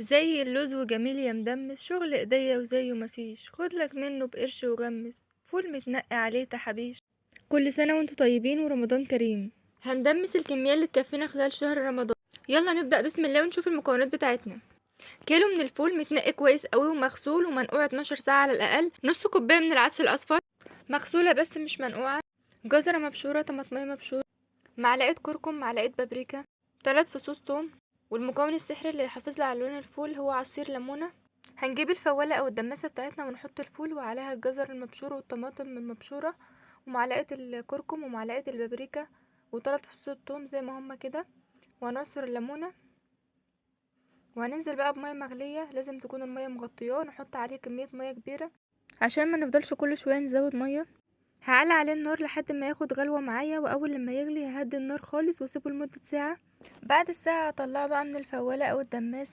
زي اللوز وجميل يا مدمس، شغل ايديا وزيه مفيش، خدلك منه بقرش وغمس، فول متنقي عليه تحابيش. كل سنة وانتوا طيبين ورمضان كريم. هندمس الكمية اللي تكفينا خلال شهر رمضان. يلا نبدأ بسم الله ونشوف المكونات بتاعتنا. كيلو من الفول متنقي كويس قوي ومغسول ومنقوع 12 ساعة على الأقل. نص كوباية من العدس الأصفر مغسولة بس مش منقوعة. جزرة مبشورة، طماطمية مبشورة، معلقة كركم، معلقة بابريكا، 3 فصوص توم. والمكون السحري اللي يحافظ على لون الفول هو عصير ليمونة. هنجيب الفوالة او الدماسة بتاعتنا ونحط الفول وعليها الجزر المبشور والطماطم المبشورة ومعلقة الكركم ومعلقة البابريكا وثلاث فصوص الثوم زي ما هما كده، وهنعصر الليمونة. وهننزل بقى بمية مغلية، لازم تكون المية مغطياه، نحط عليه كمية مية كبيرة عشان ما نفضلش كل شوية نزود مية. هعلي عليه النار لحد ما ياخد غلوة معايا، واول لما يغلي ههدي النار خالص واسيبه لمدة ساعة. بعد الساعة هطلعه بقى من الفوالة او الدماسة